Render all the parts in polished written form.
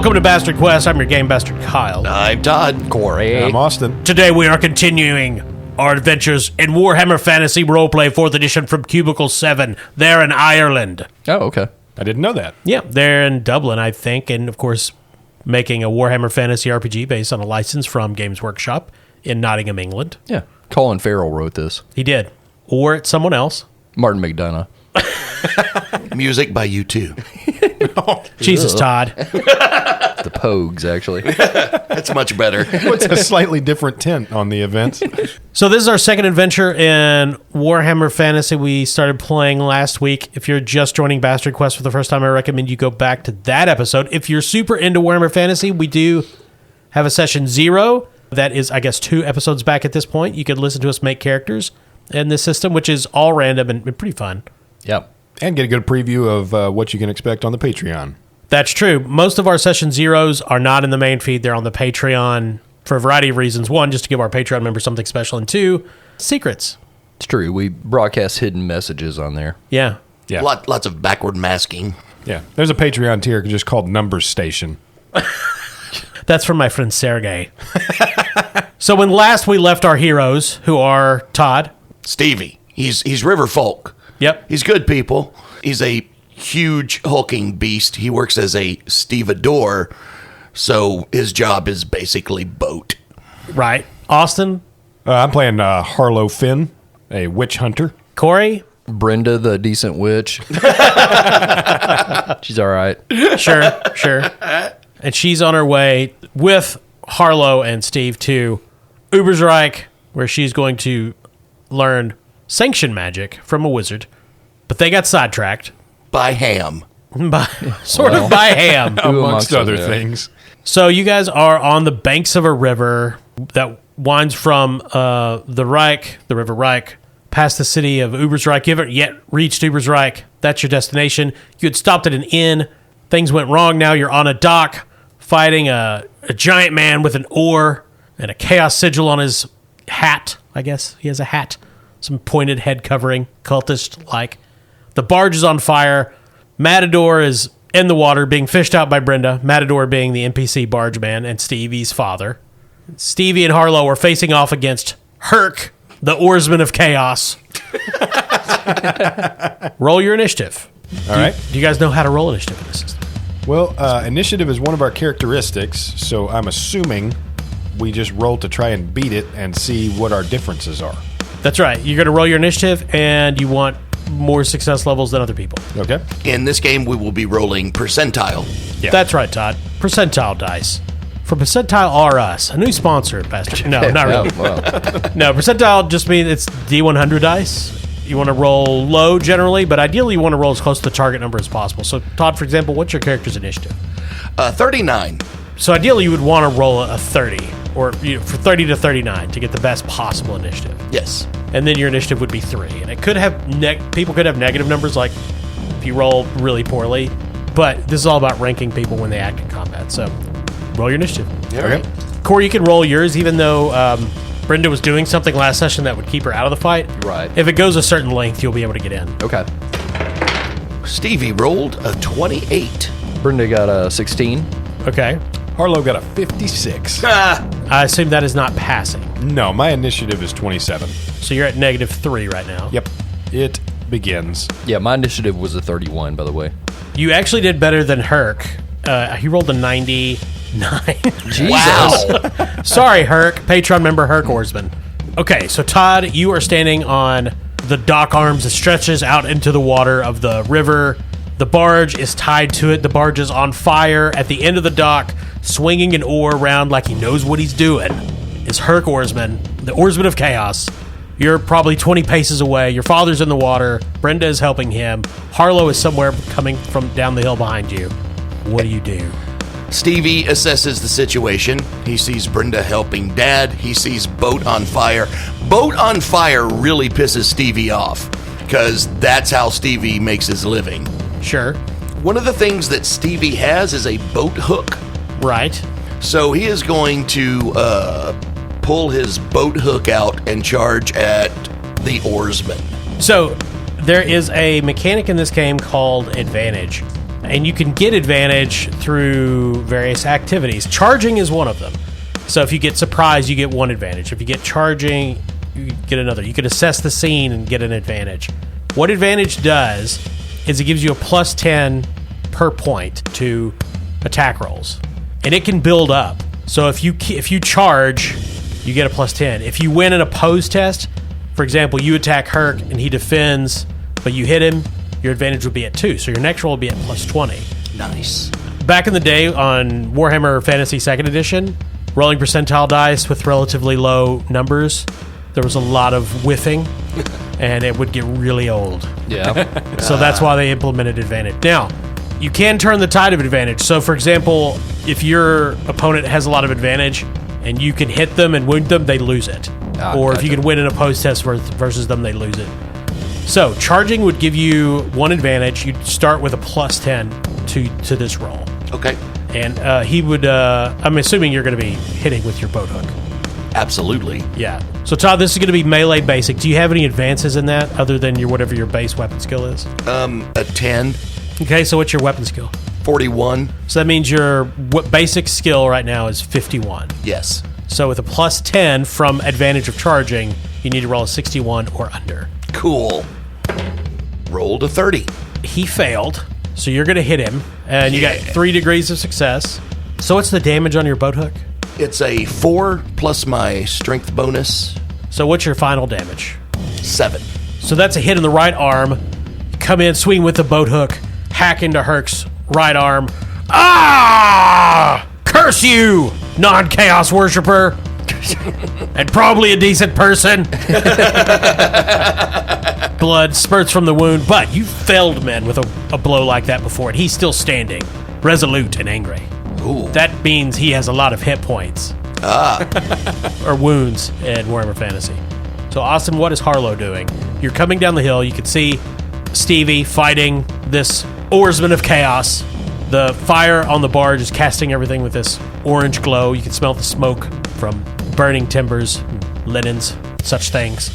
Welcome to Bastard Quest. I'm your game bastard, Kyle. I'm Todd. Corey. I'm Austin. Today we are continuing our adventures in Warhammer Fantasy Roleplay 4th Edition from Cubicle 7. They're in Ireland. Oh, okay. I didn't know that. Yeah, they're in Dublin, I think, and of course making a Warhammer Fantasy RPG based on a license from Games Workshop in Nottingham, England. Yeah. Colin Farrell wrote this. He did. Or it's someone else. Martin McDonough. Music by U2. Jesus, Todd. The Pogues, actually. That's much better. What's a slightly different tint on the event? So this is our second adventure in Warhammer Fantasy. We started playing last week. If you're just joining Bastard Quest for the first time, I recommend you go back to that episode. If you're super into Warhammer Fantasy, we do have a session 0. That is, I guess, 2 episodes back at this point. You could listen to us make characters in this system, which is all random and pretty fun. Yep. And get a good preview of what you can expect on the Patreon. That's true. Most of our session 0s are not in the main feed. They're on the Patreon for a variety of reasons. 1, just to give our Patreon members something special. And 2, secrets. It's true. We broadcast hidden messages on there. Yeah. Yeah. Lots of backward masking. Yeah. There's a Patreon tier just called Numbers Station. That's from my friend Sergey. So when last we left our heroes, who are Todd. Stevie. He's river folk. Yep. He's good people. He's a huge hulking beast. He works as a stevedore, so his job is basically boat. Right. Austin. I'm playing Harlowe Finn, a witch hunter. Corey. Brinda, the decent witch. She's all right. Sure. And she's on her way with Harlowe and Steve to Ubersreich, where she's going to learn sanction magic from a wizard. But they got sidetracked. By Ham. By Ham. Amongst other yeah. things. So you guys are on the banks of a river that winds from the River Reich, past the city of Ubersreich. You haven't yet reached Ubersreich. That's your destination. You had stopped at an inn. Things went wrong. Now you're on a dock fighting a giant man with an oar and a chaos sigil on his hat. I guess he has a hat. Some pointed head covering, cultist-like. The barge is on fire. Matador is in the water being fished out by Brinda. Matador being the NPC barge man and Stevie's father. Stevie and Harlowe are facing off against Herc, the Oarsman of Chaos. Roll your initiative. All right. Do you guys know how to roll initiative in this system? Well, initiative is one of our characteristics, so I'm assuming we just roll to try and beat it and see what our differences are. That's right. You're going to roll your initiative, and you want more success levels than other people. Okay. In this game, we will be rolling percentile. Yeah. That's right, Todd. Percentile dice. For Percentile R Us, a new sponsor, Bastard. No, not really. Oh, wow. No, percentile just means it's D100 dice. You want to roll low generally, but ideally you want to roll as close to the target number as possible. So, Todd, for example, what's your character's initiative? 39. So, ideally, you would want to roll a 30, or for 30 to 39 to get the best possible initiative. Yes. And then your initiative would be 3. And it could have people could have negative numbers, like if you roll really poorly. But this is all about ranking people when they act in combat. So, roll your initiative. Okay. Corey, you can roll yours, even though Brinda was doing something last session that would keep her out of the fight. Right. If it goes a certain length, you'll be able to get in. Okay. Stevie rolled a 28. Brinda got a 16. Okay. Harlowe got a 56. I assume that is not passing. No, my initiative is 27. So you're at -3 right now. Yep. It begins. Yeah, my initiative was a 31, by the way. You actually did better than Herc. He rolled a 99. Jesus. Wow. Sorry, Herc. Patreon member Herc Oarsman. Okay, so Todd, you are standing on the dock arms that stretches out into the water of the river. The barge is tied to it. The barge is on fire. At the end of the dock, swinging an oar around like he knows what he's doing, is Herc Oarsman, the Oarsman of Chaos. You're probably 20 paces away. Your father's in the water. Brinda is helping him. Harlowe is somewhere coming from down the hill behind you. What do you do? Stevie assesses the situation. He sees Brinda helping Dad. He sees boat on fire. Boat on fire really pisses Stevie off, because that's how Stevie makes his living. Sure. One of the things that Stevie has is a boat hook. Right. So he is going to pull his boat hook out and charge at the oarsman. So there is a mechanic in this game called advantage. And you can get advantage through various activities. Charging is one of them. So if you get surprised, you get one advantage. If you get charging, you get another. You can assess the scene and get an advantage. What advantage does is it gives you a plus 10 per point to attack rolls. And it can build up. So if you charge, you get a plus 10. If you win an opposed test, for example, you attack Herc and he defends, but you hit him, your advantage would be at 2. So your next roll will be at plus 20. Nice. Back in the day on Warhammer Fantasy 2nd Edition, rolling percentile dice with relatively low numbers, there was a lot of whiffing, and it would get really old. Yeah. So that's why they implemented advantage. Now, you can turn the tide of advantage. So, for example, if your opponent has a lot of advantage and you can hit them and wound them, they lose it. Or if you can win an opposed test versus them, they lose it. So, charging would give you one advantage. You'd start with a plus 10 to this roll. Okay. And he would, I'm assuming you're going to be hitting with your boat hook. Absolutely. Yeah. So, Todd, this is going to be melee basic. Do you have any advances in that other than whatever your base weapon skill is? A 10. Okay, so what's your weapon skill? 41. So that means your basic skill right now is 51. Yes. So with a plus 10 from advantage of charging, you need to roll a 61 or under. Cool. Rolled a 30. He failed, so you're going to hit him, and you got 3 degrees of success. So what's the damage on your boat hook? It's a 4 plus my strength bonus. So what's your final damage? 7. So that's a hit in the right arm. Come in, swing with the boat hook, hack into Herc's right arm. Ah! Curse you, non-chaos worshiper! And probably a decent person. Blood spurts from the wound, but you felled men with a blow like that before, and he's still standing, resolute and angry. Ooh. That means he has a lot of hit points. Or wounds in Warhammer Fantasy. So, Austin, what is Harlowe doing? You're coming down the hill. You can see Stevie fighting this Oarsman of Chaos. The fire on the barge is casting everything with this orange glow. You can smell the smoke from burning timbers, linens, such things.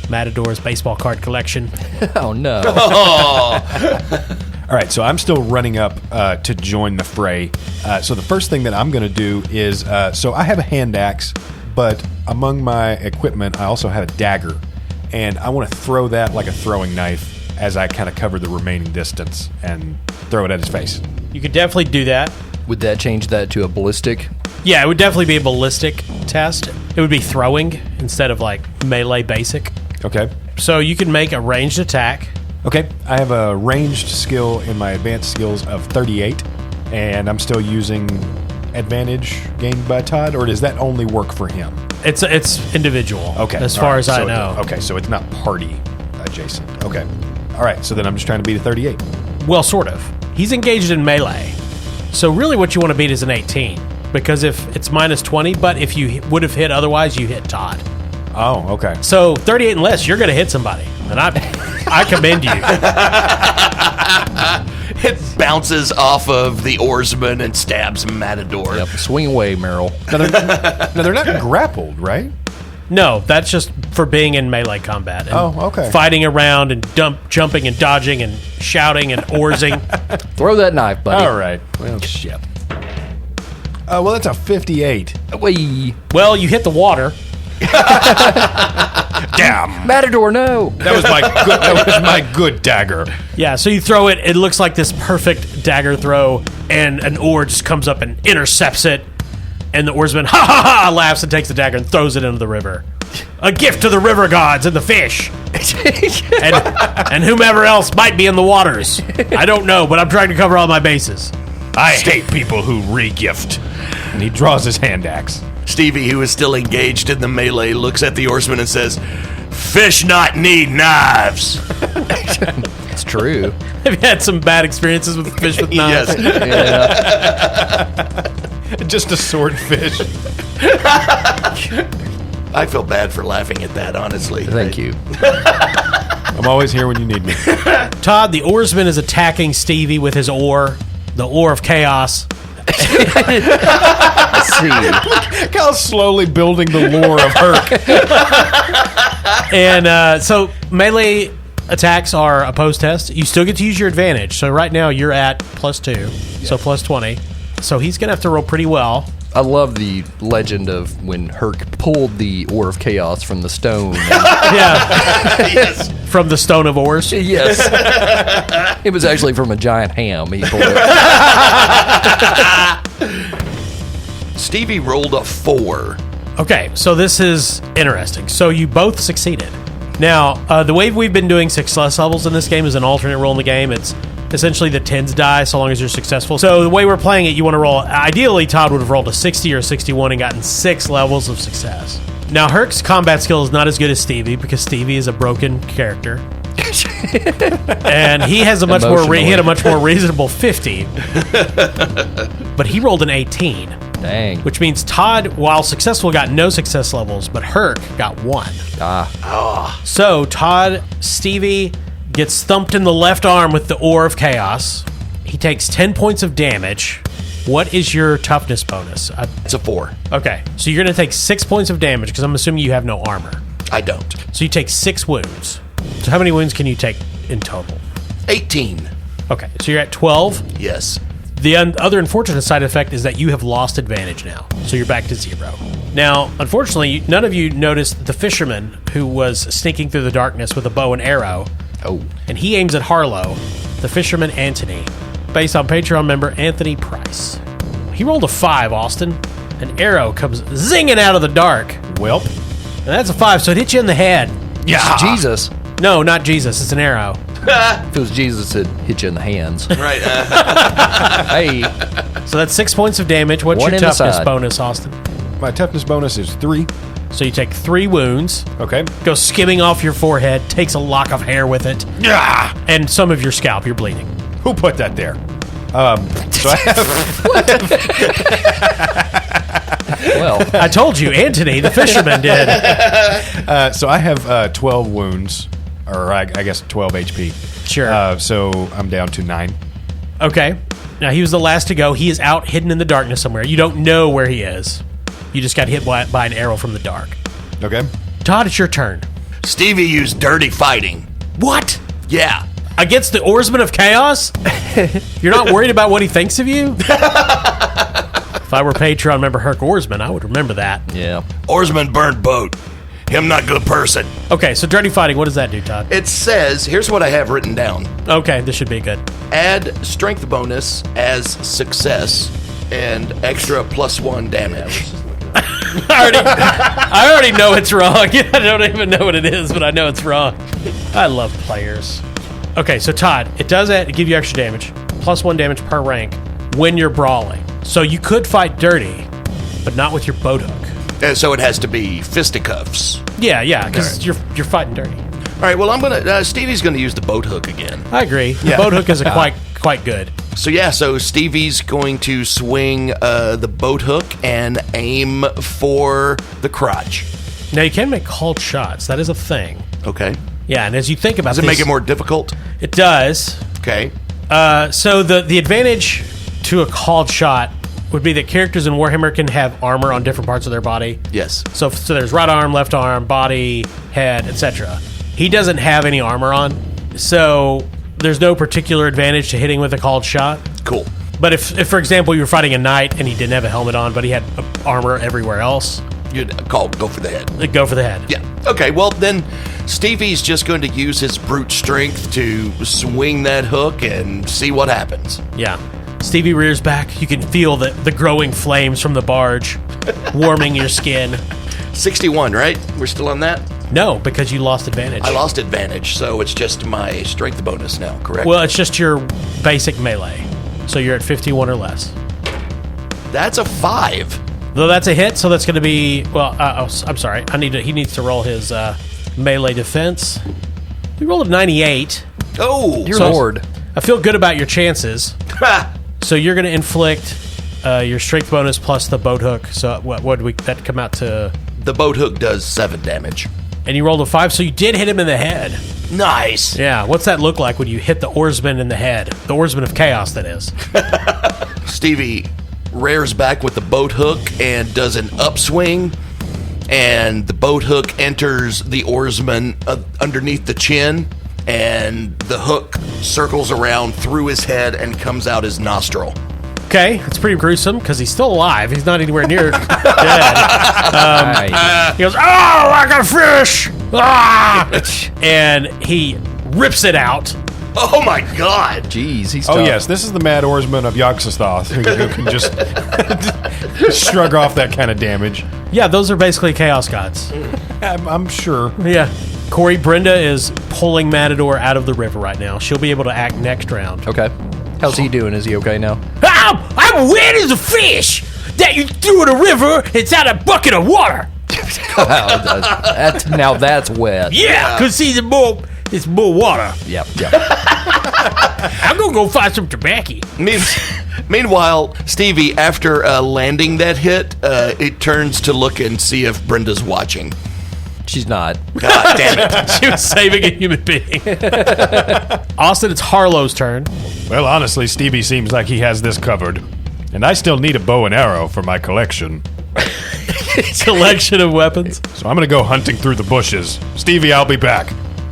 Matador's baseball card collection. Oh, no. All right, so I'm still running up to join the fray. So the first thing that I'm going to do is, so I have a hand axe, but among my equipment, I also have a dagger. And I want to throw that like a throwing knife as I kind of cover the remaining distance and throw it at his face. You could definitely do that. Would that change that to a ballistic? Yeah, it would definitely be a ballistic test. It would be throwing instead of like melee basic. Okay. So you can make a ranged attack. Okay, I have a ranged skill in my advanced skills of 38, and I'm still using advantage gained by Todd, or does that only work for him? It's individual. Okay. As all far right, as I so know. Okay, so it's not party adjacent. Okay. All right, so then I'm just trying to beat a 38. Well, sort of. He's engaged in melee. So really what you want to beat is an 18. Because if it's minus 20, but if you would have hit otherwise, you hit Todd. Oh, okay. So 38 and less, you're going to hit somebody. And I commend you. It bounces off of the oarsman and stabs Matador. Yep. Swing away, Merrill. Now they're not grappled, right? No, that's just for being in melee combat. And Oh, okay. Fighting around and jumping and dodging and shouting and oarsing. Throw that knife, buddy. All right. Well, shit. Well, that's a 58. Whee. Well, you hit the water. Damn. Matador, no. That was my good dagger. Yeah, so you throw it. It looks like this perfect dagger throw, and an oar just comes up and intercepts it. And the oarsman, ha ha ha, laughs and takes the dagger and throws it into the river. A gift to the river gods and the fish. and whomever else might be in the waters. I don't know, but I'm trying to cover all my bases. I hate people who re-gift. And he draws his hand axe. Stevie, who is still engaged in the melee, looks at the oarsman and says, "Fish not need knives." It's true. Have you had some bad experiences with fish with knives? Yes. Yeah. Just a swordfish. I feel bad for laughing at that, honestly. Thank you. I'm always here when you need me. Todd, the oarsman is attacking Stevie with his oar, the oar of chaos. Let's see. Look how slowly building the lore of Herc. And so melee attacks are opposed test. You still get to use your advantage. So right now you're at +2, so plus 20. So he's going to have to roll pretty well. I love the legend of when Herc pulled the Ore of Chaos from the stone. Yeah. Yes. From the Stone of Ores. Yes. It was actually from a giant ham. He pulled it. Stevie rolled a 4. Okay, so this is interesting. So you both succeeded. Now, the way we've been doing success levels in this game is an alternate roll in the game. It's essentially the 10s die so long as you're successful. So the way we're playing it, you want to roll... Ideally, Todd would have rolled a 60 or a 61 and gotten 6 levels of success. Now, Herc's combat skill is not as good as Stevie because Stevie is a broken character. And he has a much more... He had a much more reasonable 50. But he rolled an 18. Dang. Which means Todd, while successful, got no success levels, but Herc got 1. So Todd, Stevie gets thumped in the left arm with the Ore of Chaos. He takes 10 points of damage. What is your toughness bonus? It's a 4. Okay, so you're going to take 6 points of damage because I'm assuming you have no armor. I don't. So you take 6 wounds. So how many wounds can you take in total? 18. Okay, so you're at 12. Yes. The other unfortunate side effect is that you have lost advantage now, so you're back to 0. Now, unfortunately, none of you noticed the fisherman who was sneaking through the darkness with a bow and arrow. Oh. And he aims at Harlowe, the fisherman Anthony, based on Patreon member Anthony Price. He rolled a 5, Austin. An arrow comes zinging out of the dark. Welp. And that's a 5, so it hit you in the head. Yeah. Jesus. No, not Jesus, it's an arrow. If it was Jesus, it'd hit you in the hands. Right. Hey. So that's 6 points of damage. What's One your in the toughness side. bonus, Austin? My toughness bonus is 3. So you take 3 wounds. Okay. Goes skimming off your forehead, takes a lock of hair with it, Yeah. and some of your scalp. You're bleeding. Who put that there? So I have Well, I told you, Anthony, the fisherman, did. I have 12 wounds, or I guess 12 HP. Sure. So I'm down to 9. Okay. Now, he was the last to go. He is out hidden in the darkness somewhere. You don't know where he is. You just got hit by an arrow from the dark. Okay. Todd, it's your turn. Stevie used dirty fighting. What? Yeah. Against the Oarsman of Chaos? You're not worried about what he thinks of you? If I were Patreon member Herc Oarsman, I would remember that. yeah. Oarsman burned boat. Him not good person. Okay, so dirty fighting, what does that do, Todd? It says, here's what I have written down. Okay, this should be good. Add strength bonus as success and extra +1 damage. I already know it's wrong. I don't even know what it is, but I know it's wrong. I love players. Okay, so Todd, it does give you extra damage, +1 damage per rank when you're brawling. So you could fight dirty, but not with your boat hook. And so it has to be fisticuffs. Yeah, because you're fighting dirty. All right, well, I'm gonna. Stevie's gonna use the boat hook again. I agree. The boat hook is quite good. So Stevie's going to swing the boat hook and aim for the crotch. Now you can make called shots. That is a thing. Okay. Yeah, and as you think about Does it make it more difficult? It does. Okay. So the advantage to a called shot would be that characters in Warhammer can have armor on different parts of their body. Yes. So there's right arm, left arm, body, head, etc. He doesn't have any armor on, so there's no particular advantage to hitting with a called shot. Cool. But if for example, you were fighting a knight and he didn't have a helmet on, but he had armor everywhere else, You'd go for the head. it'd go for the head. Yeah. Okay, well, then Stevie's just going to use his brute strength to swing that hook and see what happens. Yeah. Stevie rears back. You can feel the growing flames from the barge warming your skin. 61, right? We're still on that? No, because you lost advantage. I lost advantage, so it's just my strength bonus now, correct? Well, it's just your basic melee. So you're at 51 or less. That's a 5. Though that's a hit, so that's going to be... Well, I'm sorry. He needs to roll his melee defense. He rolled a 98. Oh! Your lord. I feel good about your chances. So you're going to inflict your strength bonus plus the boat hook. So what would that come out to? The boat hook does 7 damage. And you rolled a 5, so you did hit him in the head. Nice. Yeah, what's that look like when you hit the oarsman in the head? The oarsman of chaos, that is. Stevie rears back with the boat hook and does an upswing, and the boat hook enters the oarsman underneath the chin and the hook circles around through his head and comes out his nostril. Okay, it's pretty gruesome because he's still alive. He's not anywhere near dead. Nice. He goes, "Oh, I got a fish!" Ah! And he rips it out. Oh my God! Jeez, he's Oh, tough. yes, this is the Mad Oarsman of Yogg-Sothoth who can just shrug off that kind of damage. Yeah, those are basically chaos gods. I'm sure. Yeah. Corey, Brinda is pulling Matador out of the river right now. She'll be able to act next round. Okay. How's he doing? Is he okay now? I'm wet as a fish that you threw in a river inside a bucket of water. Now that's wet. Yeah, because see, it's more water. Yep. I'm going to go find some tobacco. Meanwhile, Stevie, after landing that hit, it turns to look and see if Brenda's watching. She's not. God damn it. She was saving a human being. Austin, it's Harlowe's turn. Well, honestly, Stevie seems like he has this covered. And I still need a bow and arrow for my collection. Collection of weapons. So I'm going to go hunting through the bushes. Stevie, I'll be back.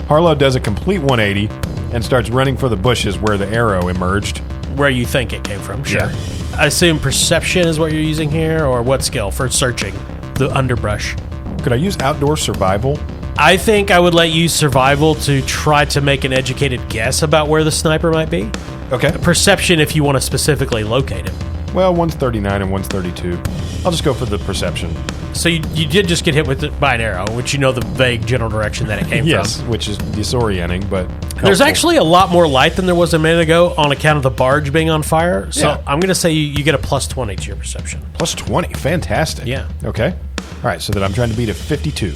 Harlowe does a complete 180 and starts running for the bushes where the arrow emerged. Where you think it came from, sure. Yeah. I assume perception is what you're using here, or what skill for searching the underbrush? Could I use outdoor survival? I think I would let you survival to try to make an educated guess about where the sniper might be. Okay. Perception if you want to specifically locate him. Well, one's 39 and one's 32. I'll just go for the perception. So you did just get hit with by an arrow, which you know the vague general direction that it came Yes, from. which is disorienting, but There's helpful. actually a lot more light than there was a minute ago on account of the barge being on fire. So Yeah. I'm going to say you get a plus 20 to your perception. Plus 20. Fantastic. Yeah. Okay. All right, so then I'm trying to beat a 52.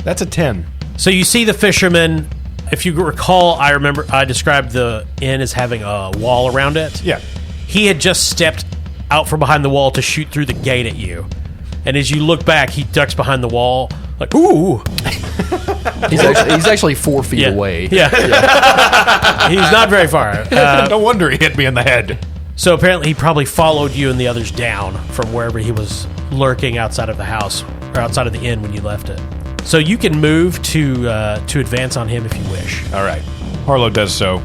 That's a 10. So you see the fisherman. If you recall, I described the inn as having a wall around it. Yeah. He had just stepped out from behind the wall to shoot through the gate at you. And as you look back, he ducks behind the wall, like, ooh. He's actually 4 feet Yeah. away. Yeah. He's not very far. No wonder he hit me in the head. So apparently he probably followed you and the others down from wherever he was lurking outside of the house, or outside of the inn when you left it. So you can move to advance on him if you wish. All right. Harlowe does so,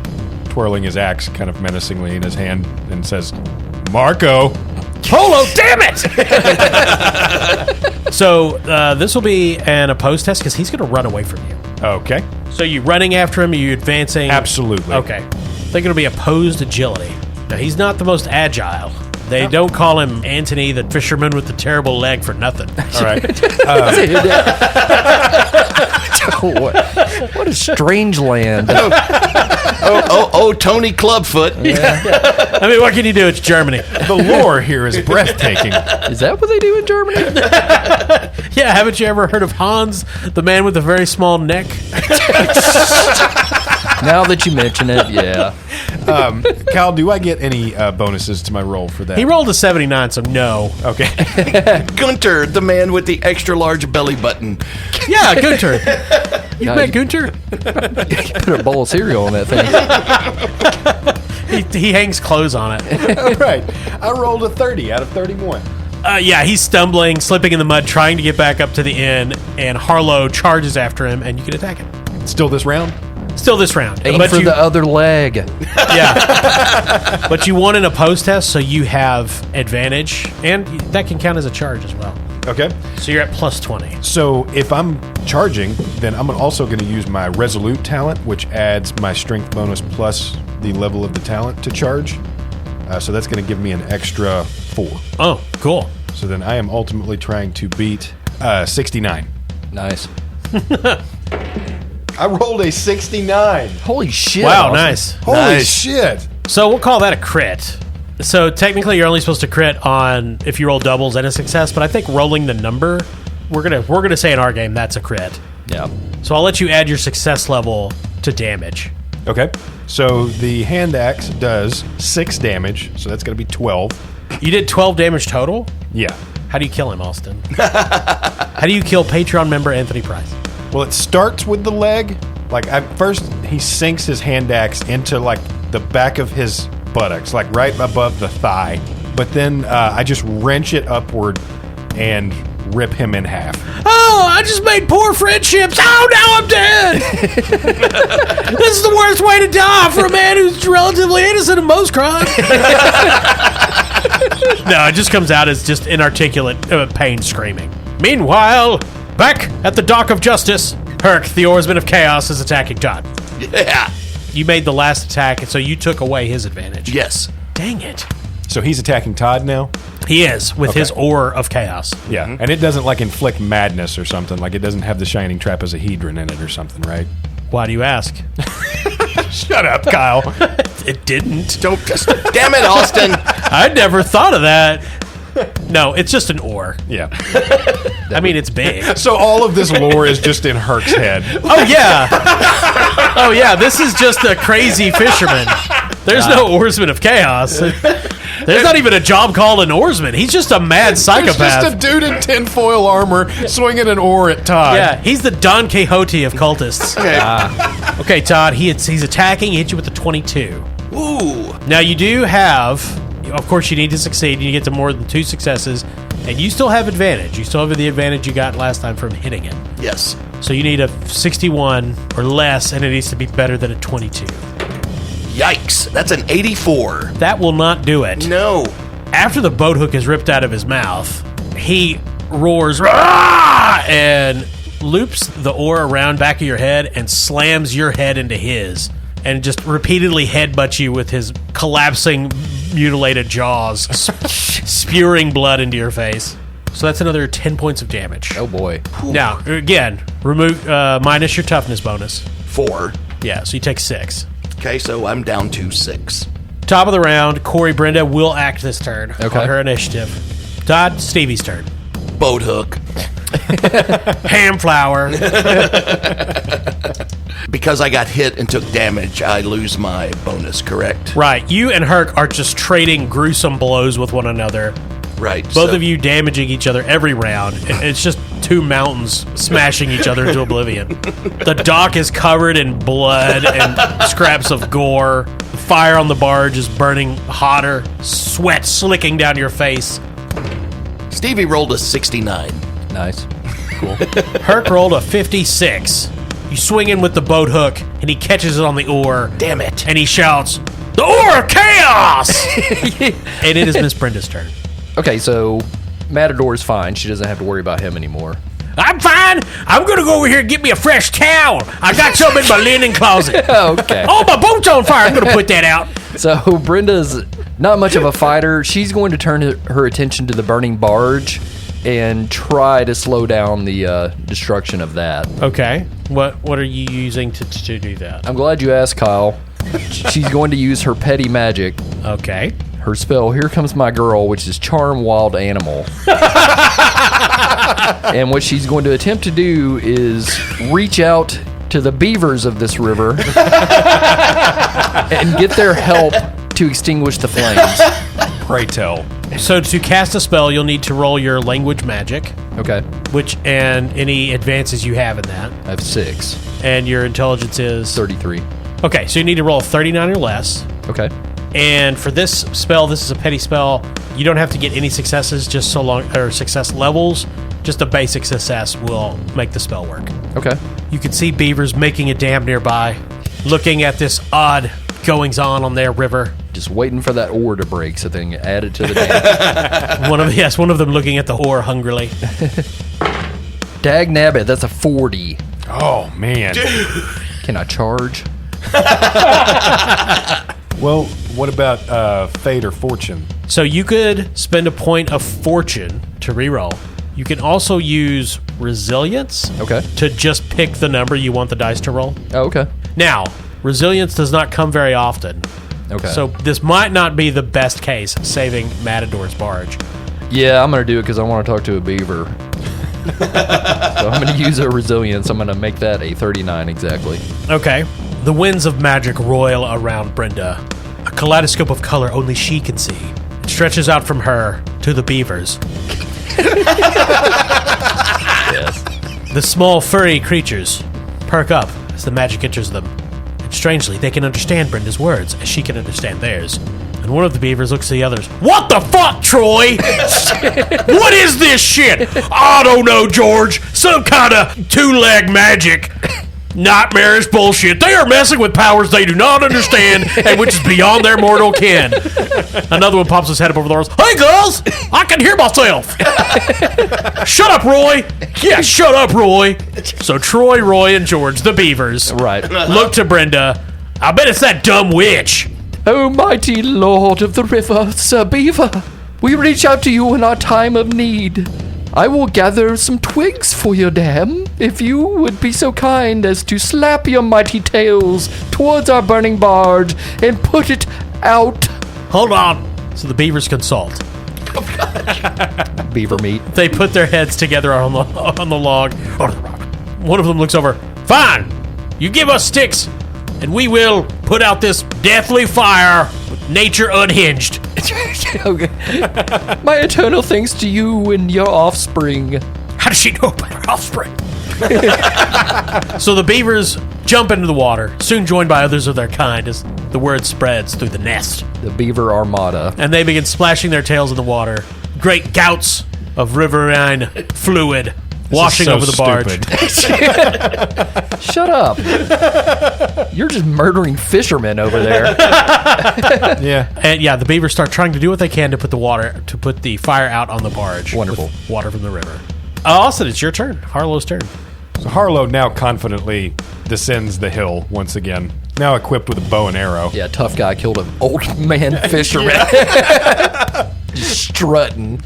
twirling his axe kind of menacingly in his hand, and says, Marco. Polo, damn it! So this will be an opposed test because he's going to run away from you. Okay. So you running after him? Are you advancing? Absolutely. Okay. I think it'll be opposed agility. Now, he's not the most agile. They don't call him Anthony, the fisherman with the terrible leg, for nothing. All right. What a strange land. Tony Clubfoot. I mean, what can you do? It's Germany. The lore here is breathtaking. Is that what they do in Germany? Yeah, haven't you ever heard of Hans, the man with a very small neck? Now that you mention it, yeah. Kyle, do I get any bonuses to my roll for that? He rolled a 79, so no. Okay. Gunter, the man with the extra large belly button. Yeah, Gunter. You No, met you- Gunter? Put a bowl of cereal on that thing. He hangs clothes on it. All right. I rolled a 30 out of 31. Yeah, he's stumbling, slipping in the mud, trying to get back up to the inn, and Harlowe charges after him, and you can attack him. Still this round? Still this round. Aim But for you- the other leg. Yeah. But you won an opposed test, so you have advantage, and that can count as a charge as well. Okay. So you're at plus 20. So if I'm charging, then I'm also going to use my Resolute talent, which adds my strength bonus plus the level of the talent to charge. So that's going to give me an extra 4. Oh, cool. So then I am ultimately trying to beat 69. Nice. I rolled a 69. Holy shit. Wow, Austin. nice. Holy Nice. shit. So we'll call that a crit. So technically, you're only supposed to crit on if you roll doubles and a success. But I think rolling the number, we're gonna say in our game that's a crit. Yeah. So I'll let you add your success level to damage. Okay. So the hand axe does 6 damage. So that's going to be 12. You did 12 damage total. Yeah. How do you kill him, Austin? How do you kill Patreon member Anthony Price? Well, it starts with the leg. Like, at first, he sinks his hand axe into, like, the back of his buttocks, like, right above the thigh. But then I just wrench it upward and rip him in half. Oh, Oh, I just made poor friendships. Oh, now I'm dead. This is the worst way to die for a man who's relatively innocent of most crimes. No, it just comes out as just inarticulate pain screaming. Meanwhile, back at the Dock of Justice, Herc, the Oarsman of Chaos, is attacking Todd. Yeah. You made the last attack, and so you took away his advantage. Yes. Dang it. So he's attacking Todd now? He is, with his Oar of Chaos. Yeah. And it doesn't like inflict madness or something. Like it doesn't have the shining trapezohedron in it or something, right? Why do you ask? Shut up, Kyle. It didn't. Don't just. Damn it, Austin. I'd never thought of that. No, it's just an oar. Yeah. I mean, it's big. So all of this lore is just in Herc's head. Oh, yeah. Oh, yeah, this is just a crazy fisherman. There's no Oarsman of Chaos. There's not even a job called an oarsman. He's just a mad psychopath. It's just a dude in tinfoil armor swinging an oar at Todd. Yeah, he's the Don Quixote of cultists. Okay. Okay, Todd, he's attacking. He hit you with a 22. Ooh. Now, you do have... Of course, you need to succeed. You get to more than 2 successes, and you still have advantage. You still have the advantage you got last time from hitting it. Yes. So you need a 61 or less, and it needs to be better than a 22. Yikes. That's an 84. That will not do it. No. After the boat hook is ripped out of his mouth, he roars "Rah!" and loops the oar around back of your head and slams your head into his, and just repeatedly headbutts you with his collapsing, mutilated jaws, spewing blood into your face. So that's another 10 points of damage. Oh boy. Now, again, remove minus your toughness bonus. 4. Yeah, so you take 6. Okay, so I'm down to 6. Top of the round, Corey Brinda will act this turn Okay. on her initiative. Todd, Stevie's turn. Boat hook. Ham flour. Because I got hit and took damage, I lose my bonus, correct? Right, you and Herc are just trading gruesome blows with one another. Right. Both of you damaging each other every round. It's just 2 mountains smashing each other into oblivion. The dock is covered in blood and scraps of gore. The fire on the barge is burning hotter. Sweat slicking down your face. Stevie rolled a 69. Nice. Cool. Herc rolled a 56. You swing in with the boat hook, and he catches it on the oar. Damn it. And he shouts, "The Oar of Chaos!" And it is Miss Brenda's turn. Okay, so Matador's fine. She doesn't have to worry about him anymore. I'm fine. I'm going to go over here and get me a fresh towel. I got some in my linen closet. Okay. Oh, my boat's on fire. I'm going to put that out. So Brenda's not much of a fighter. She's going to turn her attention to the burning barge and try to slow down the destruction of that. Okay. What are you using to do that? I'm glad you asked, Kyle. She's going to use her petty magic. Okay. Her spell, Here Comes My Girl, which is Charm Wild Animal. And what she's going to attempt to do is reach out to the beavers of this river and get their help to extinguish the flames. Pray tell. So to cast a spell, you'll need to roll your language magic, Okay. and any advances you have in that. I have 6. And your intelligence is 33. Okay, so you need to roll a 39 or less. Okay. And for this spell, this is a petty spell. You don't have to get any successes, just so long, or success levels. Just a basic success will make the spell work. Okay. You can see beavers making a dam nearby, looking at this odd goings on their river. Just waiting for that oar to break so they can add it to the dam. One of them looking at the oar hungrily. Dag nabbit, that's a 40. Oh, man. Can I charge? Well, what about fate or fortune? So you could spend a point of fortune to reroll. You can also use resilience Okay. to just pick the number you want the dice to roll. Oh, okay. Now, resilience does not come very often. Okay. So this might not be the best case saving Matador's barge. Yeah, I'm going to do it because I want to talk to a beaver. So I'm going to use a resilience. I'm going to make that a 39 exactly. Okay. The winds of magic roil around Brinda. A kaleidoscope of color only she can see. It stretches out from her to the beavers. Yes. The small furry creatures perk up as the magic enters them. And strangely, they can understand Brinda's words as she can understand theirs. And And one of the beavers looks at the others. What the fuck, Troy? What is this shit? I don't know, George. Some kind of two-leg magic. Nightmarish bullshit. They are messing with powers they do not understand and which is beyond their mortal kin. Another one pops his head up over the doors. Hey, girls! I can hear myself. Shut up, Roy. Yeah, shut up, Roy. So Troy, Roy, and George, the beavers, Right. look to Brinda. I bet it's that dumb witch. Oh, mighty lord of the river, Sir Beaver, we reach out to you in our time of need. I will gather some twigs for your dam, if you would be so kind as to slap your mighty tails towards our burning barge and put it out. Hold on. So the beavers consult. Beaver meat. They put their heads together on the log. One of them looks over. Fine. You give us sticks, and we will put out this deathly fire with nature unhinged. Okay. My eternal thanks to you and your offspring. How does she know about her offspring? So the beavers jump into the water, soon joined by others of their kind as the word spreads through the nest. The beaver armada. And they begin splashing their tails in the water. Great gouts of riverine fluid washing so over the barge. Shut up. You're just murdering fishermen over there. Yeah. And yeah, the beavers start trying to do what they can to put the fire out on the barge. Wonderful. With water from the river. Austin, it's your turn. Harlow's turn. So Harlowe now confidently descends the hill once again, now equipped with a bow and arrow. Yeah, tough guy killed an old man fisherman. Just strutting.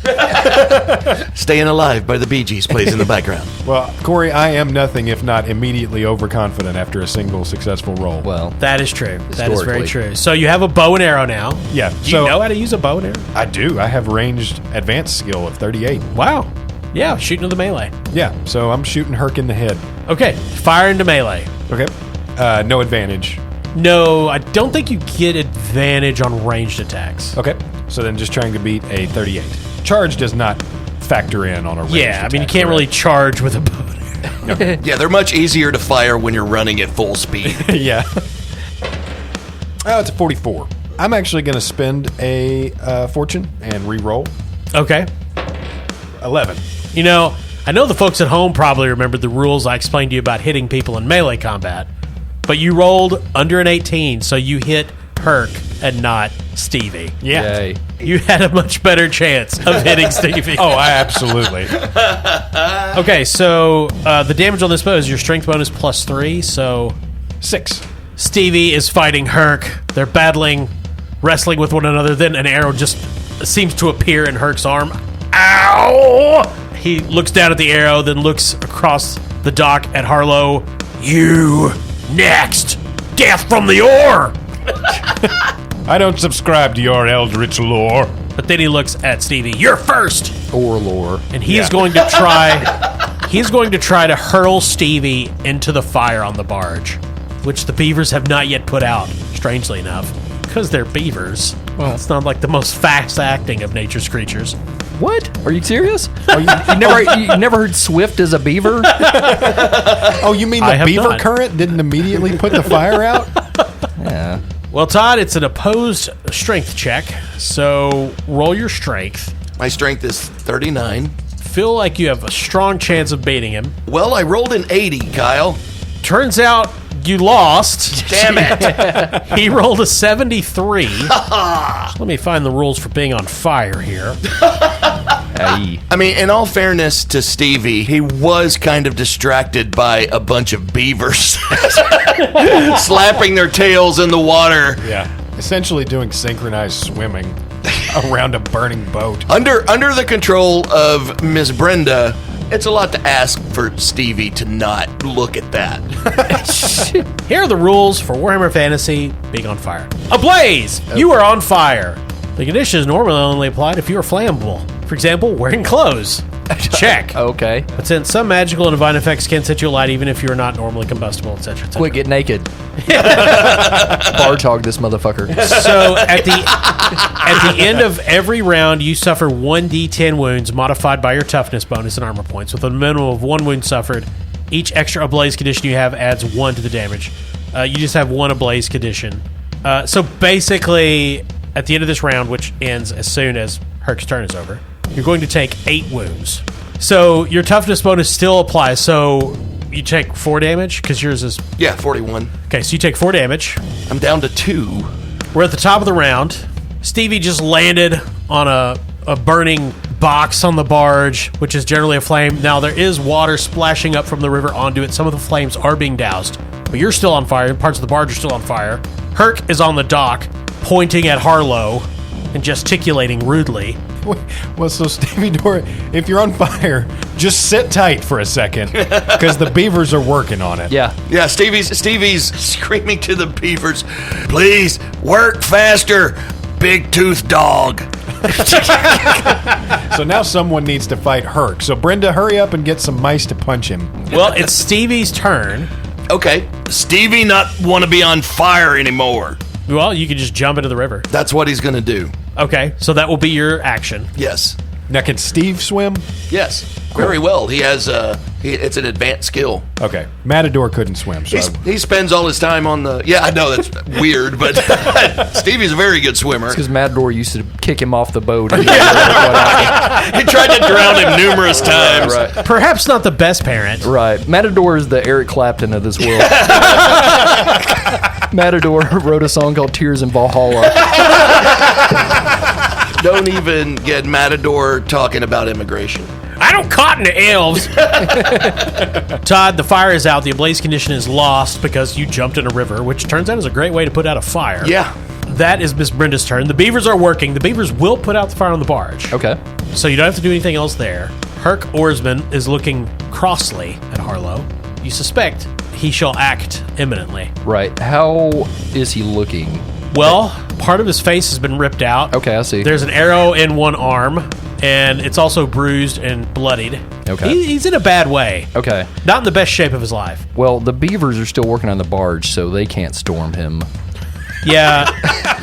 Staying Alive by the Bee Gees plays in the background. Well, Corey, I am nothing if not immediately overconfident after a single successful roll. Well, That is true. That is very Historically. true. So you have a bow and arrow now. yeah. Do you know how to use a bow and arrow? I do. I have ranged advanced skill of 38. Wow. Yeah, shooting to the melee. Yeah, so I'm shooting Herc in the head. Okay, fire into melee. Okay. No advantage. No, I don't think you get advantage on ranged attacks. Okay. So then just trying to beat a 38. Charge does not factor in on a ranged Yeah, I mean, you attack, can't really correct? charge with a bow and arrow. Yeah, they're much easier to fire when you're running at full speed. Yeah. Oh, it's a 44. I'm actually going to spend a fortune and re-roll. Okay. 11. You know, I know the folks at home probably remember the rules I explained to you about hitting people in melee combat, but you rolled under an 18, so you hit Herc and not Stevie. Yeah. yay. You had a much better chance of hitting Stevie. Oh, I absolutely. Okay, so the damage on this bow is your strength bonus +3, so 6. Stevie is fighting Herc. They're battling, wrestling with one another. Then an arrow just seems to appear in Herc's arm. Ow! He looks down at the arrow, then looks across the dock at Harlowe. You next! Death from the oar! I don't subscribe to your eldritch lore. But then he looks at Stevie. You're first! Or lore. And he is Yeah. going to try. He's going to try to hurl Stevie into the fire on the barge, which the beavers have not yet put out. Strangely enough, because they're beavers. Well, it's not like the most fast-acting of nature's creatures. What? Are you serious? You never heard Swift as a beaver? Oh, you mean I the have beaver not. current didn't immediately put the fire out? Yeah. Well, Todd, it's an opposed strength check, so roll your strength. My strength is 39. Feel like you have a strong chance of beating him. Well, I rolled an 80, Kyle. Turns out you lost. Damn it. He rolled a 73. Let me find the rules for being on fire here. Aye. I mean, in all fairness to Stevie, he was kind of distracted by a bunch of beavers slapping their tails in the water. Yeah. Essentially doing synchronized swimming around a burning boat. Under the control of Miss Brenda, it's a lot to ask for Stevie to not look at that. Here are the rules for Warhammer Fantasy being on fire. Ablaze! You are on fire. The condition is normally only applied if you are flammable. For example, wearing clothes. Check. Okay. But since some magical and divine effects can set you alight even if you are not normally combustible, etc., etc. Quick, get naked. Barge hog this motherfucker. So at the end of every round, you suffer 1d10 wounds modified by your toughness bonus and armor points. With a minimum of 1 wound suffered, each extra ablaze condition you have adds 1 to the damage. You just have 1 ablaze condition. So basically, at the end of this round, which ends as soon as Herc's turn is over, you're going to take 8 wounds. So your toughness bonus still applies. So you take 4 damage because yours is... Yeah, 41. Okay, so you take 4 damage. I'm down to 2. We're at the top of the round. Stevie just landed on a burning box on the barge, which is generally a flame. Now, there is water splashing up from the river onto it. Some of the flames are being doused, but you're still on fire. Parts of the barge are still on fire. Herc is on the dock, pointing at Harlowe and gesticulating rudely. Well, so Stevie Dora, if you're on fire, just sit tight for a second because the beavers are working on it. Yeah. Yeah, Stevie's screaming to the beavers, please work faster, big tooth dog. So now someone needs to fight Herc. So Brinda, hurry up and get some mice to punch him. Well, it's Stevie's turn. Okay, Stevie not want to be on fire anymore. Well, you can just jump into the river. That's what he's going to do. Okay, so that will be your action. Yes. Now, can Steve swim? Yes. Very well. He has it's an advanced skill. Okay. Matador couldn't swim. So He spends all his time on the... Yeah, I know that's weird, but Stevie's a very good swimmer. Because Matador used to kick him off the boat. He tried to drown him numerous times. Right. Perhaps not the best parent. Right. Matador is the Eric Clapton of this world. Matador wrote a song called Tears in Valhalla. Don't even get Matador talking about immigration. I don't cotton to elves. Todd, the fire is out. The ablaze condition is lost because you jumped in a river, which turns out is a great way to put out a fire. Yeah. That is Miss Brinda's turn. The beavers are working. The beavers will put out the fire on the barge. Okay. So you don't have to do anything else there. Herc Oarsman is looking crossly at Harlowe. You suspect he shall act imminently. Right. How is he looking? Well, part of his face has been ripped out. Okay, I see. There's an arrow in one arm, and it's also bruised and bloodied. Okay. He's in a bad way. Okay. Not in the best shape of his life. Well, the beavers are still working on the barge, so they can't storm him. Yeah.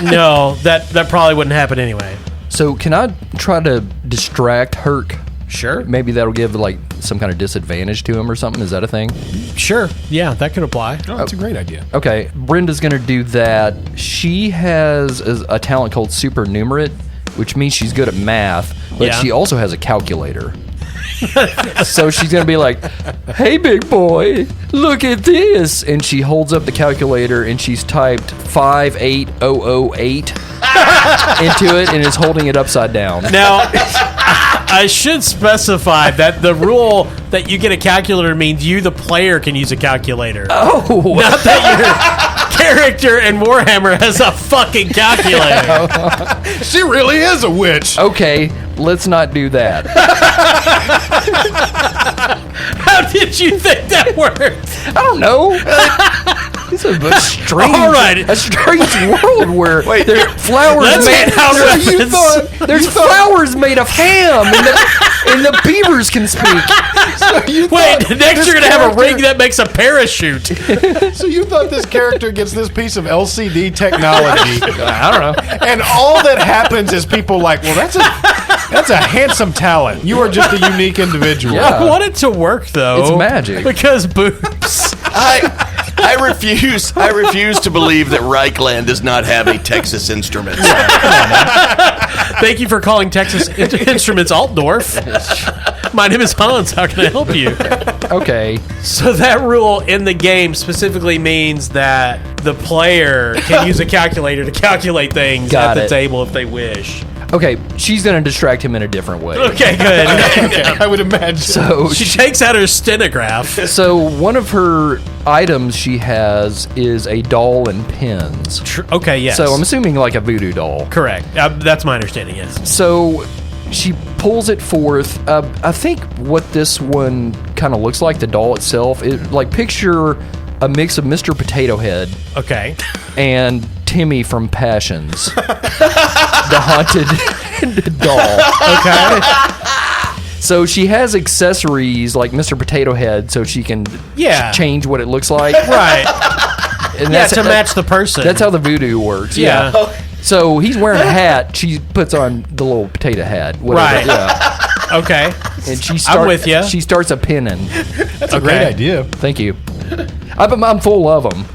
No, that probably wouldn't happen anyway. So can I try to distract Herc? Sure. Maybe that'll give like some kind of disadvantage to him or something. Is that a thing? Sure. Yeah, that could apply. oh, that's a great idea. Okay, Brinda's going to do that. She has a talent called supernumerate, which means she's good at math, but Yeah. she also has a calculator. So she's going to be like, hey, big boy, look at this. And she holds up the calculator and she's typed 58008 into it and is holding it upside down. Now, I should specify that the rule that you get a calculator means you, the player, can use a calculator. Oh, Not that your character in Warhammer has a fucking calculator. She really is a witch. okay, let's not do that. How did you think that worked? I don't know. It's a strange, All right. a strange world where Wait, there are flowers That's made. how reference. There's flowers made of ham, and the beavers can speak. Wait, next you're going to have a ring that makes a parachute. So you thought this character gets this piece of LCD technology, I don't know. and all that happens is people like, well, that's a handsome talent. You are just a unique individual. Yeah. I want it to work, though. It's magic. Because boobs. I refuse to believe that Reichland does not have a Texas Instruments. Thank you for calling Texas Instruments Altdorf. My name is Hans. How can I help you? Okay. So that rule in the game specifically means that the player can use a calculator to calculate things Got at the it. table if they wish. Okay, she's going to distract him in a different way. Okay, good. Okay, I would imagine. So She takes out her stenograph. so one of her items she has is a doll and pins. Okay, yes. So I'm assuming like a voodoo doll. correct. That's my understanding, yes. So she pulls it forth. I think what this one kind of looks like, the doll itself, like picture a mix of Mr. Potato Head Okay. and Timmy from Passions, the haunted doll. Okay. So she has accessories like Mr. Potato Head, so she can Yeah. change what it looks like. Right. And Yeah, to match the person. That's how the voodoo works. Yeah. So he's wearing a hat. She puts on the little potato hat. Whatever. Right. Yeah. Okay. And she I'm with ya. She starts a pinning. That's a great idea. Thank you. I'm full of them.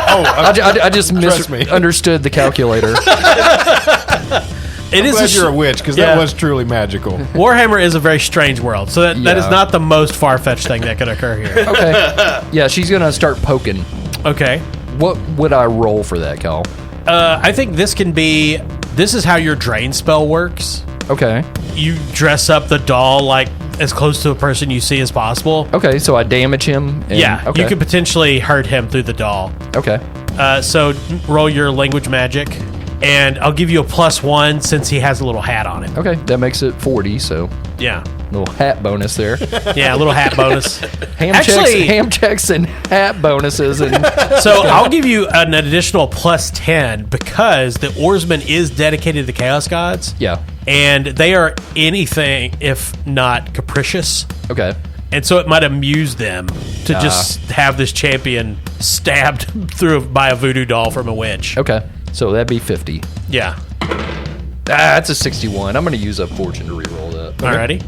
I just Trust me. misunderstood the calculator. It I'm is glad you're a witch, because Yeah. that was truly magical. Warhammer is a very strange world, so that is Yeah. not the most far-fetched thing that could occur here. Okay. Yeah, she's going to start poking. Okay. What would I roll for that, Cal? I think this is how your drain spell works. Okay. You dress up the doll like as close to a person you see as possible. Okay, so I damage him. And, Yeah, okay. you could potentially hurt him through the doll. Okay. So roll your language magic, and I'll give you a +1 since he has a little hat on him. Okay, that makes it 40, so Yeah. little hat bonus there. Yeah, a little hat bonus. Ham checks and hat bonuses. And So I'll give you an additional +10 because the Oarsman is dedicated to the Chaos Gods. yeah. And they are anything if not capricious. Okay. And so it might amuse them to just have this champion stabbed through by a voodoo doll from a witch. Okay. So that'd be 50. Yeah. That's a 61. I'm going to use a fortune to reroll that. Alrighty.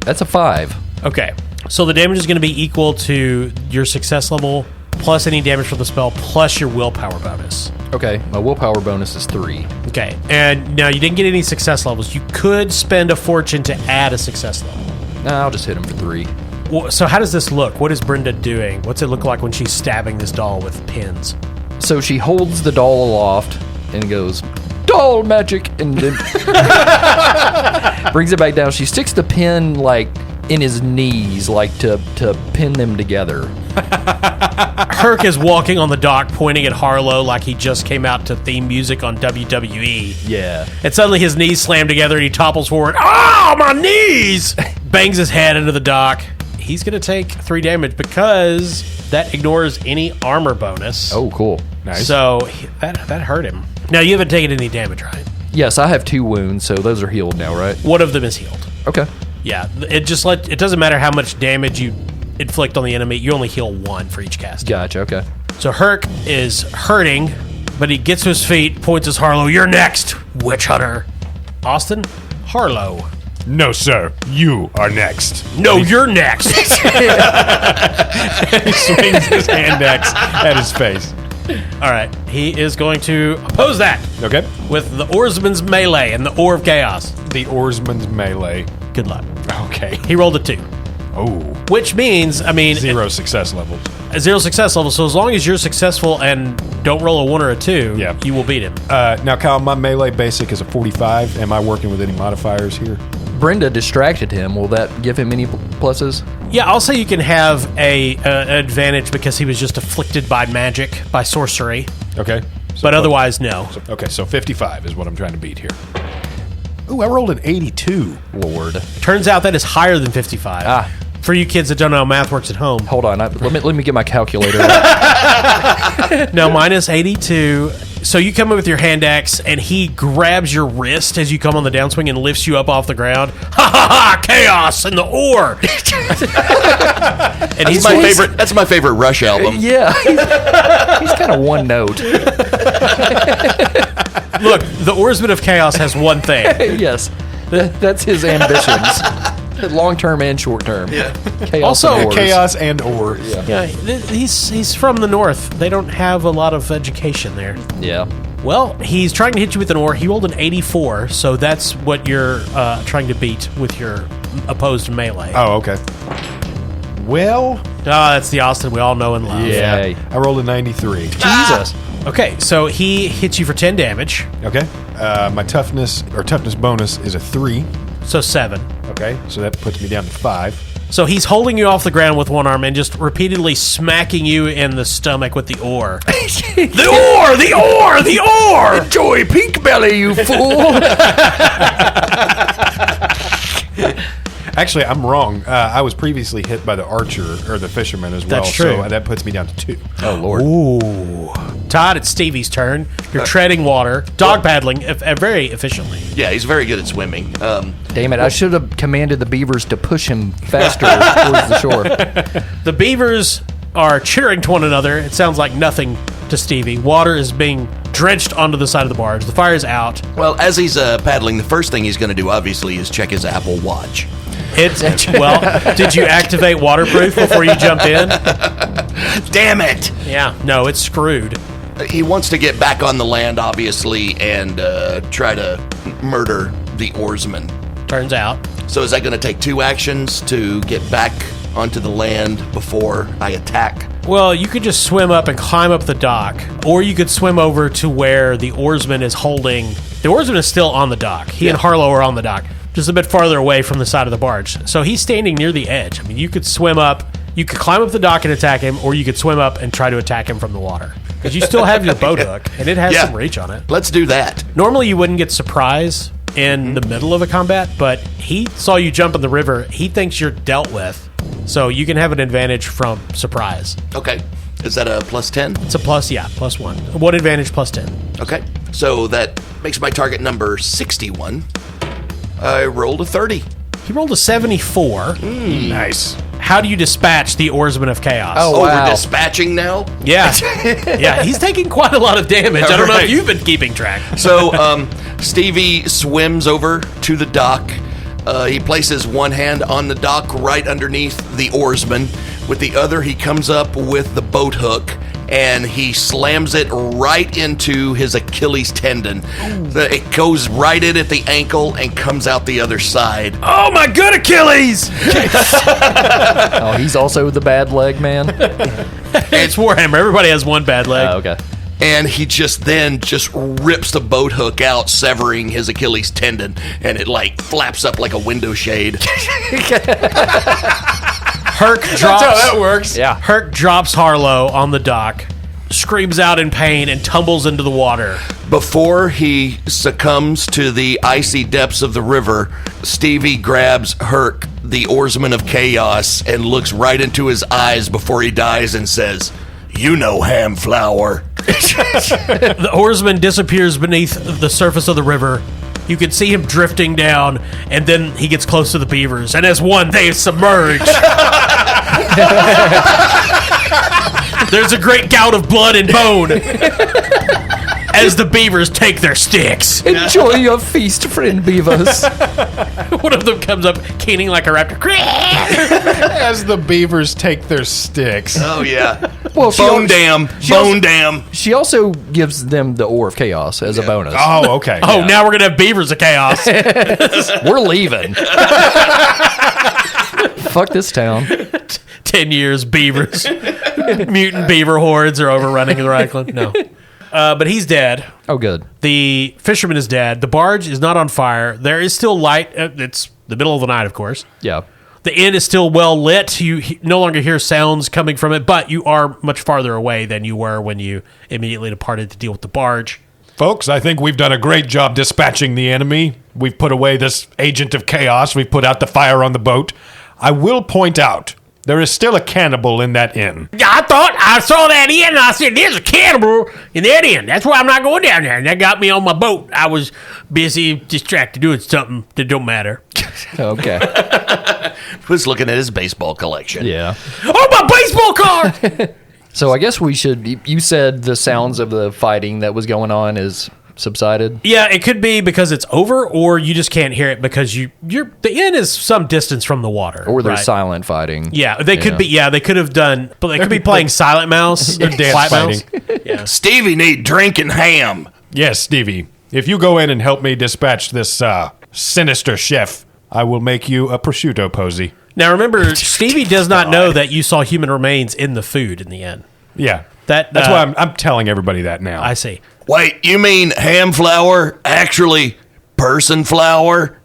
That's a 5. Okay. So the damage is going to be equal to your success level plus any damage from the spell plus your willpower bonus. Okay. My willpower bonus is 3. Okay. And now you didn't get any success levels. You could spend a fortune to add a success level. Nah, I'll just hit him for 3. Well, so how does this look? What is Brinda doing? What's it look like when she's stabbing this doll with pins? So she holds the doll aloft and goes, doll magic, and then brings it back down. She sticks the pin like in his knees, like to pin them together. Herc is walking on the dock pointing at Harlowe like he just came out to theme music on WWE. Yeah. And suddenly his knees slam together and he topples forward. Oh, my knees! Bangs his head into the dock. He's going to take 3 damage because that ignores any armor bonus. Oh, cool. Nice. So that hurt him. Now, you haven't taken any damage, right? Yes, I have 2 wounds, so those are healed now, right? One of them is healed. Okay. Yeah, it doesn't matter how much damage you inflict on the enemy. You only heal 1 for each cast. Gotcha, okay. So Herc is hurting, but he gets to his feet, points at Harlowe. You're next, witch hunter. Austin? Harlowe. No, sir. You are next. No, you're next. He swings his hand axe at his face. All right, he is going to oppose that Okay. with the Oarsman's melee and the Oar of Chaos. The Oarsman's melee. Good luck. Okay. He rolled a 2, Oh. which means, 0 success levels. a 0 success level. So as long as you're successful and don't roll a 1 or a 2, Yeah. you will beat him. Now, Kyle, my melee basic is a 45. Am I working with any modifiers here? Brenda distracted him. Will that give him any pluses? Yeah, I'll say you can have an advantage because he was just afflicted by magic, by sorcery. Okay. But otherwise, no. Okay, so 55 is what I'm trying to beat here. Ooh, I rolled an 82. Lord. Turns out that is higher than 55. Ah. For you kids that don't know how math works at home. Hold on. Let me get my calculator. No, minus 82. So you come in with your hand axe, and he grabs your wrist as you come on the downswing and lifts you up off the ground. Ha ha ha! Chaos and the oar. And he's My favorite. That's my favorite Rush album. Yeah. He's kind of one note. Look, the Oarsman of Chaos has one thing. Yes. That's his ambitions. Long term and short term. Yeah. Chaos Also, and wars. Chaos and or. Yeah, he's from the north. They don't have a lot of education there. Yeah. Well, he's trying to hit you with an oar. He rolled an 84, so that's what you're trying to beat with your opposed melee. Oh, okay. Well, That's the Austin we all know and love. Yay. I rolled a 93. Jesus. Okay, so he hits you for 10 damage, Okay. My toughness bonus is a 3. so 7. Okay. So that puts me down to 5. So he's holding you off the ground with one arm and just repeatedly smacking you in the stomach with the oar. The oar! The oar! The oar! Enjoy pink belly, you fool. Actually, I'm wrong. I was previously hit by the archer or the fisherman as well. That's true. So that puts me down to 2. Oh, Lord. Ooh. Todd, it's Stevie's turn. You're treading water, dog paddling very efficiently. Yeah, he's very good at swimming. Damn it. I should have commanded the beavers to push him faster towards the shore. The beavers are cheering to one another. It sounds like nothing to Stevie. Water is being drenched onto the side of the barge. The fire is out. Well, as he's paddling, the first thing he's going to do, obviously, is check his Apple Watch. Well, did you activate waterproof before you jumped in? Damn it! Yeah, no, it's screwed. He wants to get back on the land, obviously, and try to murder the oarsman. Turns out. So is that going to take 2 actions to get back onto the land before I attack? Well, you could just swim up and climb up the dock, or you could swim over to where the oarsman is holding. The oarsman is still on the dock. He and Harlowe are on the dock, just a bit farther away from the side of the barge. So he's standing near the edge. I mean, you could swim up, you could climb up the dock and attack him, or you could swim up and try to attack him from the water. Because you still have your boat hook, and it has some reach on it. Let's do that. Normally, you wouldn't get surprise in the middle of a combat, but he saw you jump in the river. He thinks you're dealt with, so you can have an advantage from surprise. Okay. Is that a plus 10? It's a plus 1. One advantage plus 10. Okay. So that makes my target number 61. I rolled a 30. He rolled a 74. Nice. How do you dispatch the Oarsman of Chaos? Oh, wow. We're dispatching now? Yeah. Yeah, he's taking quite a lot of damage. I don't know if Right. you've been keeping track. So Stevie swims over to the dock. He places one hand on the dock right underneath the oarsman. With the other, he comes up with the boat hook and he slams it right into his Achilles tendon. It goes right in at the ankle and comes out the other side. Oh, my good Achilles! Oh, he's also the bad leg man? It's Warhammer. Everybody has one bad leg. Oh, okay. And he just rips the boat hook out, severing his Achilles tendon, and it like flaps up like a window shade. Herc drops. That's how that works. Yeah. Herc drops Harlowe on the dock, screams out in pain, and tumbles into the water. Before he succumbs to the icy depths of the river, Stevie grabs Herc, the oarsman of chaos, and looks right into his eyes before he dies and says, "You know ham flour." The oarsman disappears beneath the surface of the river. You can see him drifting down, and then he gets close to the beavers, and as one, they submerge. There's a great gout of blood and bone as the beavers take their sticks. Enjoy your feast, friend beavers. One of them comes up keening like a raptor. As the beavers take their sticks. Oh, yeah. Well, Bone dam. She also gives them the Ore of Chaos as a bonus. Oh, okay. Oh, now we're going to have beavers of chaos. We're leaving. Fuck this town. 10 years, beavers. Mutant beaver hordes are overrunning the Reichland. No. But he's dead. Oh, good. The fisherman is dead. The barge is not on fire. There is still light. It's the middle of the night, of course. Yeah. The inn is still well lit. You no longer hear sounds coming from it, but you are much farther away than you were when you immediately departed to deal with the barge. Folks, I think we've done a great job dispatching the enemy. We've put away this agent of chaos. We've put out the fire on the boat. I will point out, there is still a cannibal in that inn. I thought I saw that inn, and I said, "There's a cannibal in that inn. That's why I'm not going down there." And that got me on my boat. I was busy, distracted, doing something that don't matter. Okay. Was looking at his baseball collection. Yeah. Oh, my baseball card! So I guess we should. You said the sounds of the fighting that was going on is subsided. Yeah, it could be because it's over, or you just can't hear it because you're the inn is some distance from the water. Or there's right? silent fighting. Yeah, they could be. Yeah, they could have done, but they could be playing Silent Mouse, They're dance Flat Mouse. fighting. Yeah. Stevie need drinking ham. Yes, Stevie. If you go in and help me dispatch this sinister chef, I will make you a prosciutto posy. Now remember, Stevie does not know that you saw human remains in the food in the end. Yeah. That's why I'm telling everybody that now. I see. Wait, you mean ham flour? Actually, person flour?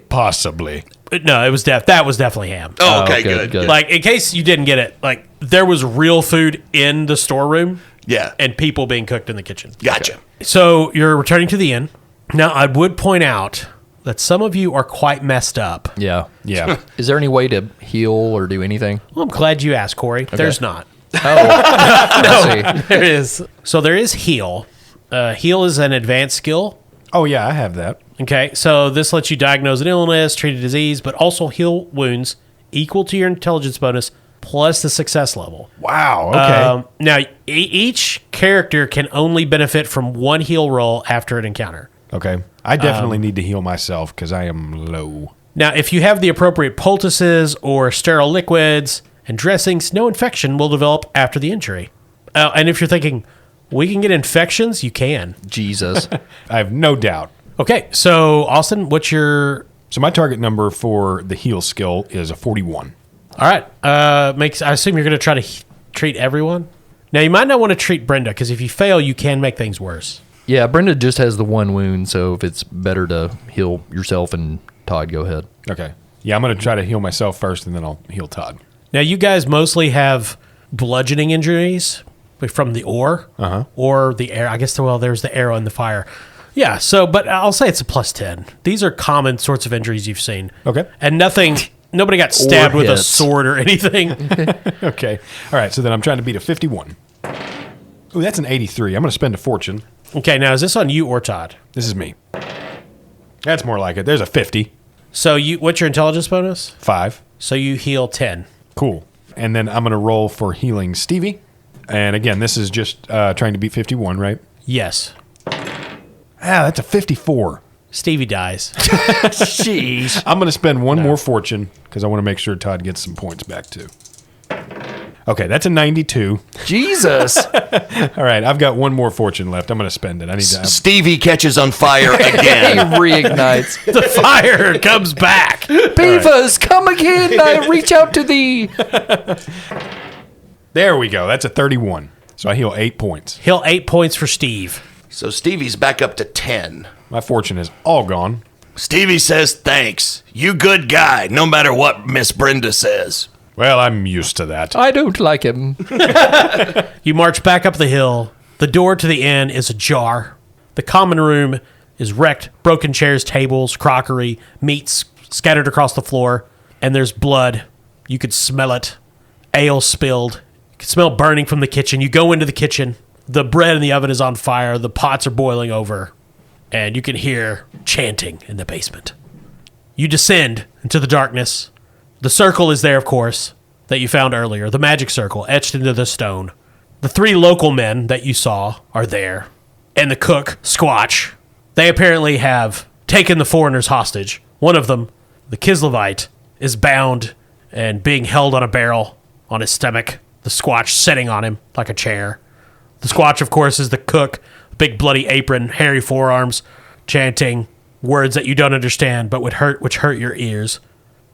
Possibly. No, it was that was definitely ham. Oh, okay, good. Like, in case you didn't get it, like, there was real food in the storeroom. Yeah. And people being cooked in the kitchen. Gotcha. So you're returning to the inn. Now, I would point out that some of you are quite messed up. Yeah. Yeah. Is there any way to heal or do anything? Well, I'm glad you asked, Corey. There's not. Oh. I see. There is. So there is heal. Heal is an advanced skill. Oh, yeah, I have that. Okay, so this lets you diagnose an illness, treat a disease, but also heal wounds equal to your intelligence bonus plus the success level. Wow, okay. Now, each character can only benefit from one heal roll after an encounter. Okay. I definitely need to heal myself because I am low. Now, if you have the appropriate poultices or sterile liquids and dressings, no infection will develop after the injury. And if you're thinking, we can get infections, you can. Jesus. I have no doubt. Okay, so Austin, what's your... So my target number for the heal skill is a 41. All right. I assume you're going to try to treat everyone? Now, you might not want to treat Brenda, because if you fail, you can make things worse. Yeah, Brenda just has the one wound, so if it's better to heal yourself and Todd, go ahead. Okay. Yeah, I'm going to try to heal myself first, and then I'll heal Todd. Now, you guys mostly have bludgeoning injuries from the ore or the air. I guess, there's the arrow and the fire. Yeah, but I'll say it's a +10. These are common sorts of injuries you've seen. Okay. And nobody got stabbed with a hits. sword or anything. Okay. All right, so then I'm trying to beat a 51. Ooh, that's an 83. I'm going to spend a fortune. Okay, now is this on you or Todd? This is me. That's more like it. There's a 50. So what's your intelligence bonus? 5. So you heal 10. Cool. And then I'm going to roll for healing Stevie. And again, this is just trying to beat 51, right? Yes. That's a 54. Stevie dies. Jeez. I'm going to spend one more fortune because I want to make sure Todd gets some points back too. Okay, that's a 92. Jesus. All right, I've got one more fortune left. I'm going to spend it. I need to. Stevie catches on fire He again. reignites. The fire comes back. Beavers, come again. I reach out to thee. There we go. That's a 31. So I heal 8 points. Heal 8 points for Steve. So Stevie's back up to 10. My fortune is all gone. Stevie says thanks. You good guy, no matter what Miss Brenda says. Well, I'm used to that. I don't like him. You march back up the hill. The door to the inn is ajar. The common room is wrecked. Broken chairs, tables, crockery, meats scattered across the floor. And there's blood. You could smell it. Ale spilled. You could smell burning from the kitchen. You go into the kitchen. The bread in the oven is on fire. The pots are boiling over. And you can hear chanting in the basement. You descend into the darkness. The circle is there, of course, that you found earlier. The magic circle etched into the stone. The 3 local men that you saw are there. And the cook, Squatch. They apparently have taken the foreigners hostage. One of them, the Kislevite, is bound and being held on a barrel on his stomach. The Squatch sitting on him like a chair. The Squatch, of course, is the cook. Big bloody apron, hairy forearms, chanting words that you don't understand but which hurt your ears.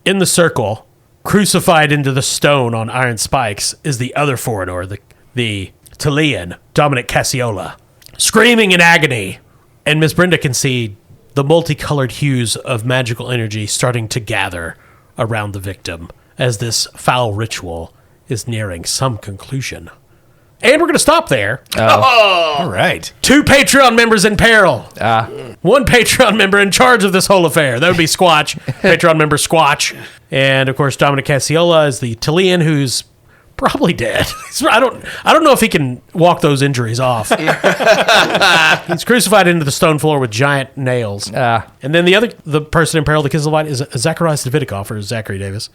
In the circle, crucified into the stone on iron spikes, is the other foreigner, the Talian, Dominic Cassiola, screaming in agony. And Miss Brenda can see the multicolored hues of magical energy starting to gather around the victim as this foul ritual is nearing some conclusion. And we're going to stop there. All right. 2 Patreon members in peril. 1 Patreon member in charge of this whole affair. That would be Squatch. Patreon member Squatch. And, of course, Dominic Cassiola is the Talian who's probably dead. I don't know if he can walk those injuries off. He's crucified into the stone floor with giant nails. And then the person in peril, the Kislevite, is Zacharias Davidoff, or Zachary Davis.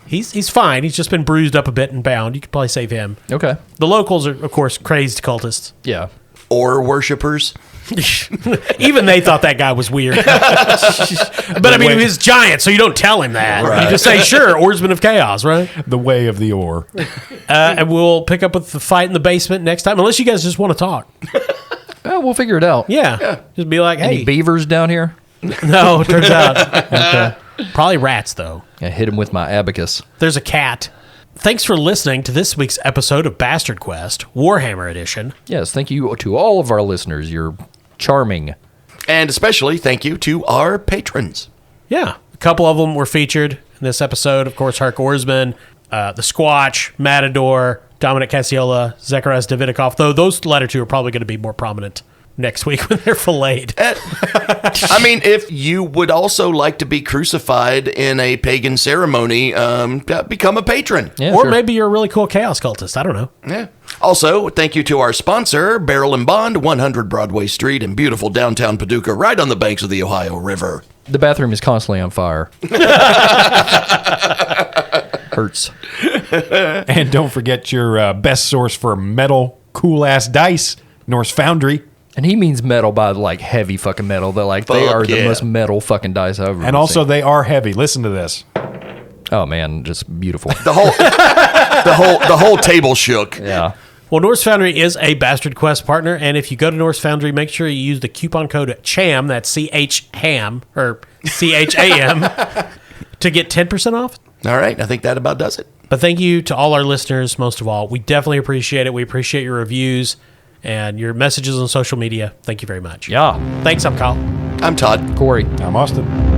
He's fine. He's just been bruised up a bit and bound. You could probably save him. Okay. The locals are, of course, crazed cultists. Yeah. Or worshippers. Even they thought that guy was weird. But I mean, he was giant, so you don't tell him that. Right. You just say, sure, Oarsman of Chaos, right? The way of the ore. And we'll pick up with the fight in the basement next time, unless you guys just want to talk. We'll figure it out. Yeah. Just be like, hey. Any beavers down here? No, it turns out. Probably rats, though. I hit him with my abacus. There's a cat. Thanks for listening to this week's episode of Bastard Quest, Warhammer Edition. Yes, thank you to all of our listeners. You're charming. And especially thank you to our patrons. Yeah. A couple of them were featured in this episode. Of course, Hark Oarsman, the Squatch, Matador, Dominic Cassiola, Zacharias Davidoff, though those latter 2 are probably going to be more prominent next week when they're filleted. I mean, if you would also like to be crucified in a pagan ceremony, become a patron. Yeah, or sure. maybe you're a really cool chaos cultist. I don't know. Yeah. Also, thank you to our sponsor, Barrel and Bond, 100 Broadway Street in beautiful downtown Paducah, right on the banks of the Ohio River. The bathroom is constantly on fire. Hurts. And don't forget your best source for metal, cool-ass dice, Norse Foundry. And he means metal by like heavy fucking metal. They're like, they Fuck are yeah. the most metal fucking dice I've ever And also, seen. they are heavy. Listen to this. Oh man, just beautiful. The whole table shook. Yeah. Well, Norse Foundry is a Bastard Quest partner, and if you go to Norse Foundry, make sure you use the coupon code CHAM, that's C-H-HAM, or C-H-A-M, to get 10% off. All right, I think that about does it. But thank you to all our listeners, most of all. We definitely appreciate it. We appreciate your reviews and your messages on social media. Thank you very much. Yeah. Thanks, I'm Kyle. I'm Todd. Corey. I'm Austin.